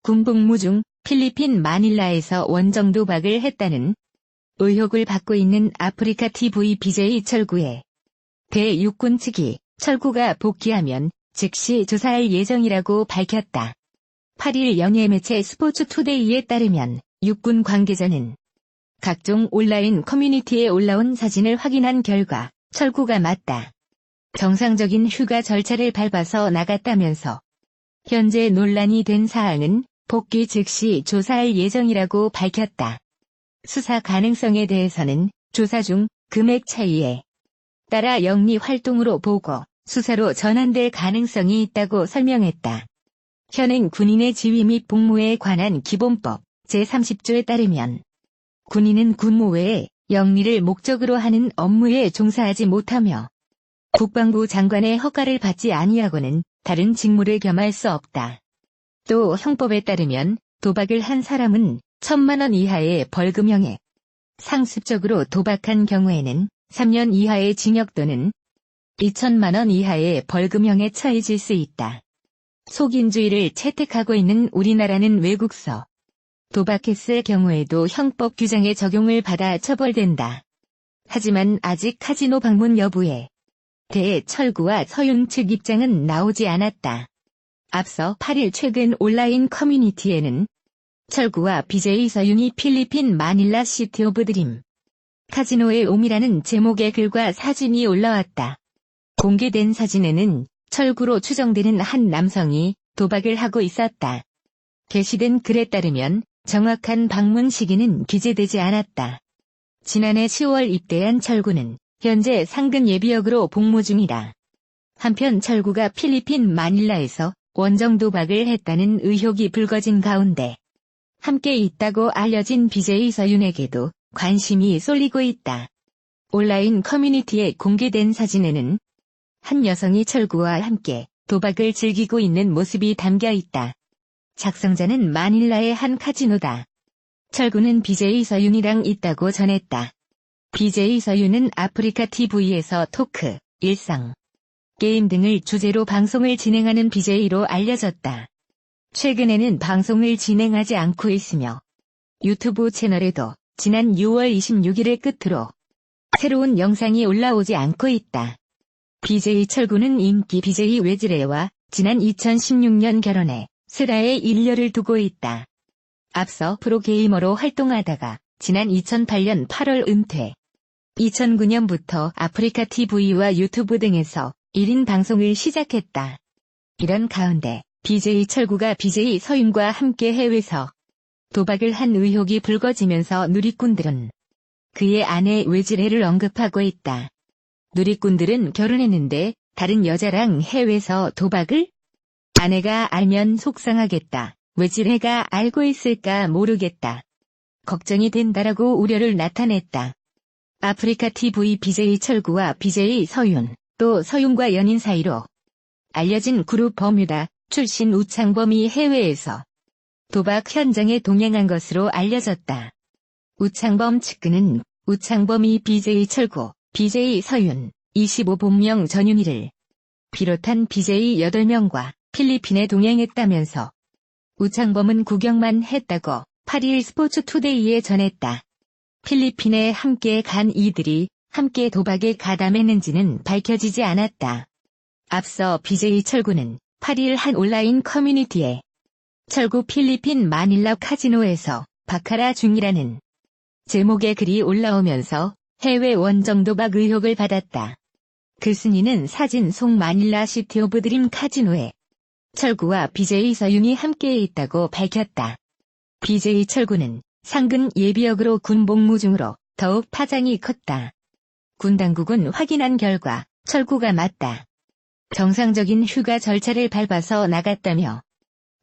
군복무 중 필리핀 마닐라에서 원정 도박을 했다는 의혹을 받고 있는 아프리카 TV BJ 철구에 대해 육군 측이 철구가 복귀하면 즉시 조사할 예정이라고 밝혔다. 8일 연예 매체 스포츠투데이에 따르면 육군 관계자는 각종 온라인 커뮤니티에 올라온 사진을 확인한 결과 철구가 맞다. 정상적인 휴가 절차를 밟아서 나갔다면서 현재 논란이 된 사항은 복귀 즉시 조사할 예정이라고 밝혔다. 수사 가능성에 대해서는 조사 중 금액 차이에 따라 영리 활동으로 보고 수사로 전환될 가능성이 있다고 설명했다. 현행 군인의 지휘 및 복무에 관한 기본법 제30조에 따르면 군인은 군무 외에 영리를 목적으로 하는 업무에 종사하지 못하며 국방부 장관의 허가를 받지 아니하고는 다른 직무를 겸할 수 없다. 또 형법에 따르면 도박을 한 사람은 1,000만 원 이하의 벌금형에 상습적으로 도박한 경우에는 3년 이하의 징역 또는 2,000만 원 이하의 벌금형에 처해질 수 있다. 속인주의를 채택하고 있는 우리나라는 외국서 도박했을 경우에도 형법 규정의 적용을 받아 처벌된다. 하지만 아직 카지노 방문 여부에 대해 철구와 서윤 측 입장은 나오지 않았다. 앞서 8일 최근 온라인 커뮤니티에는 철구와 BJ 서윤이 필리핀 마닐라 시티 오브 드림 카지노에 옴이라는 제목의 글과 사진이 올라왔다. 공개된 사진에는 철구로 추정되는 한 남성이 도박을 하고 있었다. 게시된 글에 따르면 정확한 방문 시기는 기재되지 않았다. 지난해 10월 입대한 철구는 현재 상근 예비역으로 복무 중이다. 한편 철구가 필리핀 마닐라에서 원정 도박을 했다는 의혹이 불거진 가운데 함께 있다고 알려진 BJ 서윤에게도 관심이 쏠리고 있다. 온라인 커뮤니티에 공개된 사진에는 한 여성이 철구와 함께 도박을 즐기고 있는 모습이 담겨 있다. 작성자는 마닐라의 한 카지노다. 철구는 BJ 서윤이랑 있다고 전했다. BJ 서윤은 아프리카 TV에서 토크, 일상, 게임 등을 주제로 방송을 진행하는 BJ로 알려졌다. 최근에는 방송을 진행하지 않고 있으며 유튜브 채널에도 지난 6월 26일을 끝으로 새로운 영상이 올라오지 않고 있다. BJ 철구는 인기 BJ 외지레와 지난 2016년 결혼해 슬아의 일녀를 두고 있다. 앞서 프로게이머로 활동하다가 지난 2008년 8월 은퇴. 2009년부터 아프리카 TV와 유튜브 등에서 1인 방송을 시작했다. 이런 가운데 BJ 철구가 BJ 서윤과 함께 해외에서 도박을 한 의혹이 불거지면서 누리꾼들은 그의 아내 외지레를 언급하고 있다. 누리꾼들은 결혼했는데 다른 여자랑 해외에서 도박을? 아내가 알면 속상하겠다. 외지레가 알고 있을까 모르겠다. 걱정이 된다라고 우려를 나타냈다. 아프리카 TV BJ 철구와 BJ 서윤, 또 서윤과 연인 사이로 알려진 그룹 버뮤다 출신 우창범이 해외에서 도박 현장에 동행한 것으로 알려졌다. 우창범 측근은 우창범이 BJ 철구, BJ 서윤, 25본명 전윤희를 비롯한 BJ 8명과 필리핀에 동행했다면서 우창범은 구경만 했다고 8일 스포츠투데이에 전했다. 필리핀에 함께 간 이들이 함께 도박에 가담했는지는 밝혀지지 않았다. 앞서 BJ 철구는 8일 한 온라인 커뮤니티에 철구 필리핀 마닐라 카지노에서 바카라 중이라는 제목의 글이 올라오면서 해외 원정 도박 의혹을 받았다. 글쓴이는 사진 속 마닐라 시티 오브 드림 카지노에 철구와 BJ 서윤이 함께 있다고 밝혔다. BJ 철구는 상근 예비역으로 군 복무 중으로 더욱 파장이 컸다. 군 당국은 확인한 결과 철구가 맞다. 정상적인 휴가 절차를 밟아서 나갔다며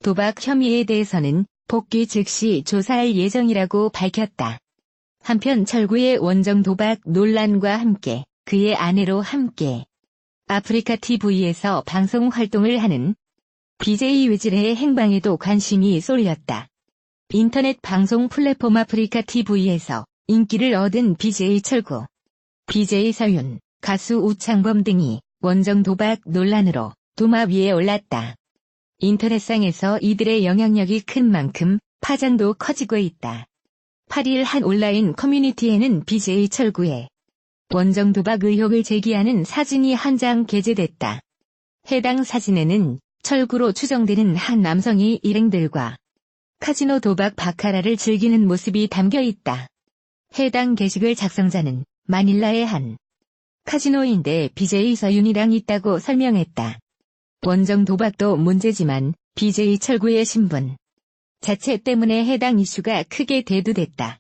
도박 혐의에 대해서는 복귀 즉시 조사할 예정이라고 밝혔다. 한편 철구의 원정 도박 논란과 함께 그의 아내로 함께 아프리카 TV에서 방송 활동을 하는 BJ 외지레의 행방에도 관심이 쏠렸다. 인터넷 방송 플랫폼 아프리카 TV에서 인기를 얻은 BJ 철구, BJ 서윤, 가수 우창범 등이 원정 도박 논란으로 도마 위에 올랐다. 인터넷상에서 이들의 영향력이 큰 만큼 파장도 커지고 있다. 8일 한 온라인 커뮤니티에는 BJ 철구의 원정 도박 의혹을 제기하는 사진이 한 장 게재됐다. 해당 사진에는 철구로 추정되는 한 남성이 일행들과 카지노 도박 바카라를 즐기는 모습이 담겨 있다. 해당 게시글 작성자는 마닐라의 한 카지노인데 BJ 서윤이랑 있다고 설명했다. 원정 도박도 문제지만 BJ 철구의 신분 자체 때문에 해당 이슈가 크게 대두됐다.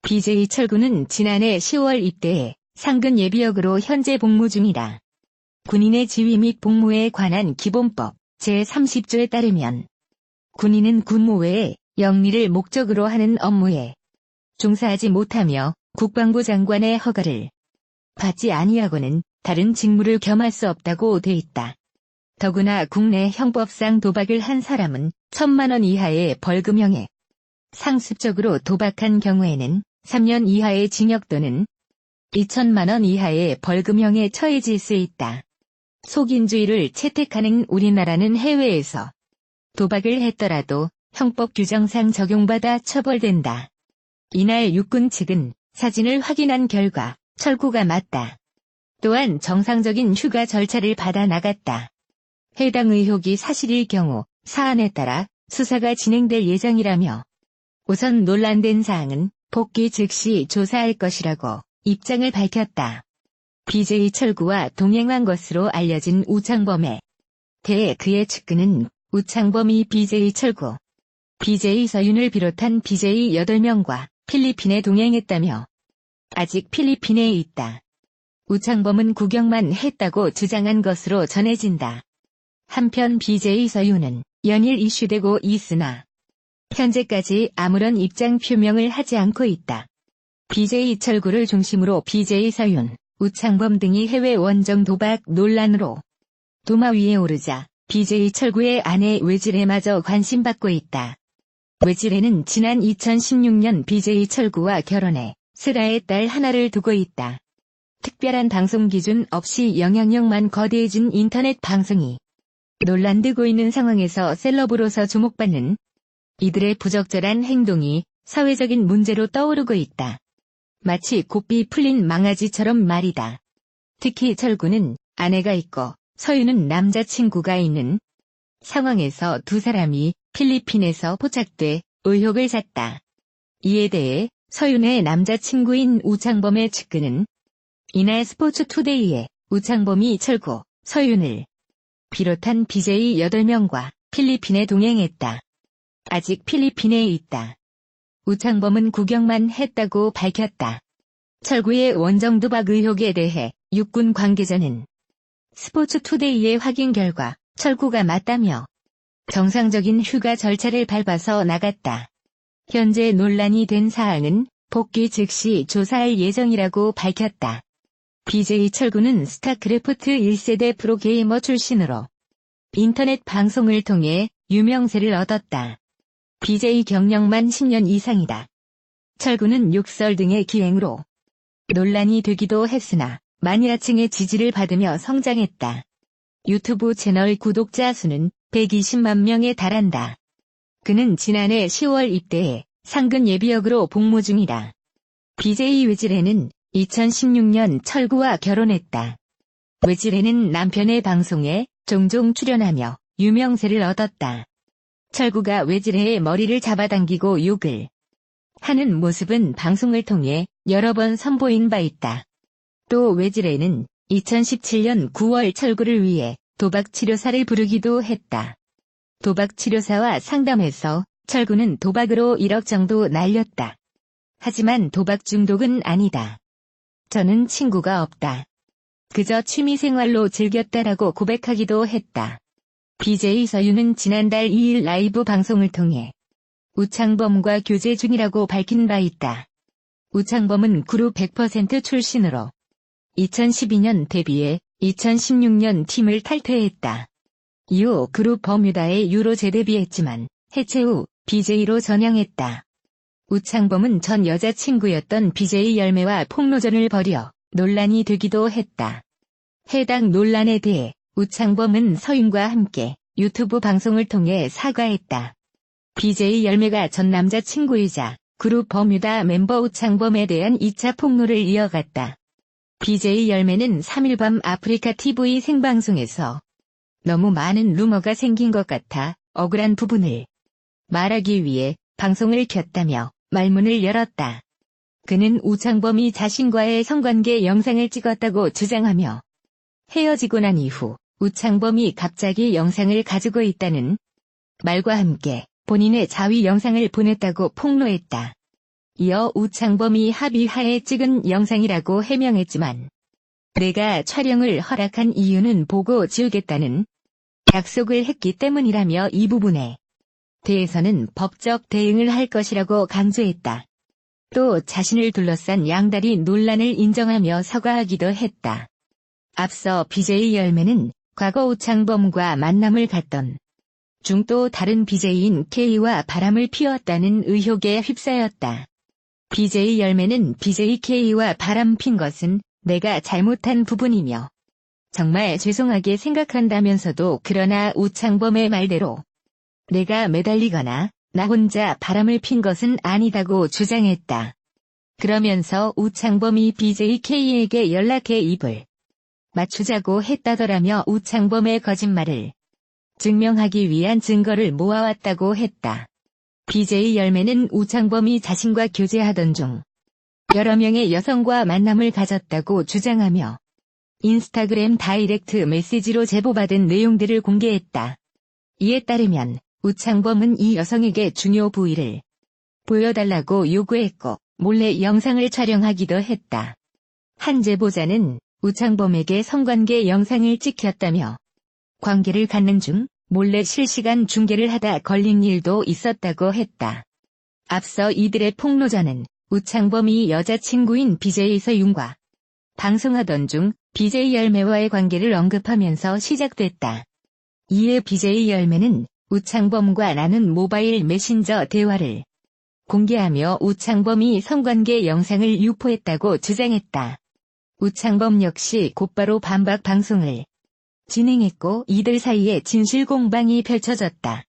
BJ 철구는 지난해 10월 입대해 상근 예비역으로 현재 복무 중이다. 군인의 지휘 및 복무에 관한 기본법 제30조에 따르면 군인은 군무 외에 영리를 목적으로 하는 업무에 종사하지 못하며 국방부 장관의 허가를 받지 아니하고는 다른 직무를 겸할 수 없다고 돼 있다. 더구나 국내 형법상 도박을 한 사람은 1,000만 원 이하의 벌금형에 상습적으로 도박한 경우에는 3년 이하의 징역 또는 2,000만 원 이하의 벌금형에 처해질 수 있다. 속인주의를 채택하는 우리나라는 해외에서 도박을 했더라도 형법 규정상 적용받아 처벌된다. 이날 육군 측은 사진을 확인한 결과 철구가 맞다. 또한 정상적인 휴가 절차를 받아 나갔다. 해당 의혹이 사실일 경우 사안에 따라 수사가 진행될 예정이라며 우선 논란된 사항은 복귀 즉시 조사할 것이라고 입장을 밝혔다. BJ 철구와 동행한 것으로 알려진 우창범에 대해 그의 측근은 우창범이 BJ 철구, BJ 서윤을 비롯한 BJ 8명과 필리핀에 동행했다며 아직 필리핀에 있다. 우창범은 구경만 했다고 주장한 것으로 전해진다. 한편 BJ 서윤은 연일 이슈되고 있으나 현재까지 아무런 입장 표명을 하지 않고 있다. BJ 철구를 중심으로 BJ 서윤, 우창범 등이 해외 원정 도박 논란으로 도마 위에 오르자 BJ 철구의 아내 외지레마저 관심받고 있다. 외지레는 지난 2016년 BJ 철구와 결혼해 슬아의 딸 하나를 두고 있다. 특별한 방송 기준 없이 영향력만 거대해진 인터넷 방송이 논란되고 있는 상황에서 셀럽으로서 주목받는 이들의 부적절한 행동이 사회적인 문제로 떠오르고 있다. 마치 고삐 풀린 망아지처럼 말이다. 특히 철구는 아내가 있고 서윤은 남자친구가 있는 상황에서 두 사람이 필리핀에서 포착돼 의혹을 샀다. 이에 대해 서윤의 남자친구인 우창범의 측근은 이날 스포츠투데이에 우창범이 철구, 서윤을 비롯한 BJ 8명과 필리핀에 동행했다. 아직 필리핀에 있다. 우창범은 구경만 했다고 밝혔다. 철구의 원정 도박 의혹에 대해 육군 관계자는 스포츠투데이의 확인 결과 철구가 맞다며 정상적인 휴가 절차를 밟아서 나갔다. 현재 논란이 된 사항은 복귀 즉시 조사할 예정이라고 밝혔다. BJ 철구는 스타크래프트 1세대 프로게이머 출신으로 인터넷 방송을 통해 유명세를 얻었다. BJ 경력만 10년 이상이다. 철구는 욕설 등의 기행으로 논란이 되기도 했으나 마니아층의 지지를 받으며 성장했다. 유튜브 채널 구독자 수는 120만 명에 달한다. 그는 지난해 10월 입대해 상근 예비역으로 복무 중이다. BJ 외지레는 2016년 철구와 결혼했다. 외지레는 남편의 방송에 종종 출연하며 유명세를 얻었다. 철구가 외지레의 머리를 잡아당기고 욕을 하는 모습은 방송을 통해 여러 번 선보인 바 있다. 또 외지레는 2017년 9월 철구를 위해 도박치료사를 부르기도 했다. 도박치료사와 상담해서 철구는 도박으로 1억 정도 날렸다. 하지만 도박 중독은 아니다. 저는 친구가 없다. 그저 취미생활로 즐겼다라고 고백하기도 했다. BJ 서윤은 지난달 2일 라이브 방송을 통해 우창범과 교제 중이라고 밝힌 바 있다. 우창범은 그룹 100% 출신으로 2012년 데뷔해 2016년 팀을 탈퇴했다. 이후 그룹 버뮤다에 유로 재데뷔했지만 해체 후 BJ로 전향했다. 우창범은 전 여자친구였던 BJ 열매와 폭로전을 벌여 논란이 되기도 했다. 해당 논란에 대해 우창범은 서윤과 함께 유튜브 방송을 통해 사과했다. BJ 열매가 전 남자친구이자 그룹 버뮤다 멤버 우창범에 대한 2차 폭로를 이어갔다. BJ 열매는 3일 밤 아프리카 TV 생방송에서 너무 많은 루머가 생긴 것 같아 억울한 부분을 말하기 위해 방송을 켰다며 말문을 열었다. 그는 우창범이 자신과의 성관계 영상을 찍었다고 주장하며 헤어지고 난 이후 우창범이 갑자기 영상을 가지고 있다는 말과 함께 본인의 자위 영상을 보냈다고 폭로했다. 이어 우창범이 합의하에 찍은 영상이라고 해명했지만 내가 촬영을 허락한 이유는 보고 지우겠다는 약속을 했기 때문이라며 이 부분에 대해서는 법적 대응을 할 것이라고 강조했다. 또 자신을 둘러싼 양다리 논란을 인정하며 사과하기도 했다. 앞서 BJ 열매는 과거 우창범과 만남을 갖던 중 또 다른 BJ인 K와 바람을 피웠다는 의혹에 휩싸였다. BJ 열매는 BJ K와 바람 핀 것은 내가 잘못한 부분이며 정말 죄송하게 생각한다면서도 그러나 우창범의 말대로 내가 매달리거나 나 혼자 바람을 핀 것은 아니다고 주장했다. 그러면서 우창범이 BJ K에게 연락해 입을 맞추자고 했다더라며 우창범의 거짓말을 증명하기 위한 증거를 모아왔다고 했다. BJ 열매는 우창범이 자신과 교제하던 중 여러 명의 여성과 만남을 가졌다고 주장하며 인스타그램 다이렉트 메시지로 제보받은 내용들을 공개했다. 이에 따르면 우창범은 이 여성에게 중요 부위를 보여달라고 요구했고 몰래 영상을 촬영하기도 했다. 한 제보자는 우창범에게 성관계 영상을 찍혔다며 관계를 갖는 중 몰래 실시간 중계를 하다 걸린 일도 있었다고 했다. 앞서 이들의 폭로전은 우창범이 여자친구인 BJ 서윤과 방송하던 중 BJ 열매와의 관계를 언급하면서 시작됐다. 이에 BJ 열매는 우창범과 나눈 모바일 메신저 대화를 공개하며 우창범이 성관계 영상을 유포했다고 주장했다. 우창범 역시 곧바로 반박 방송을 진행했고 이들 사이에 진실 공방이 펼쳐졌다.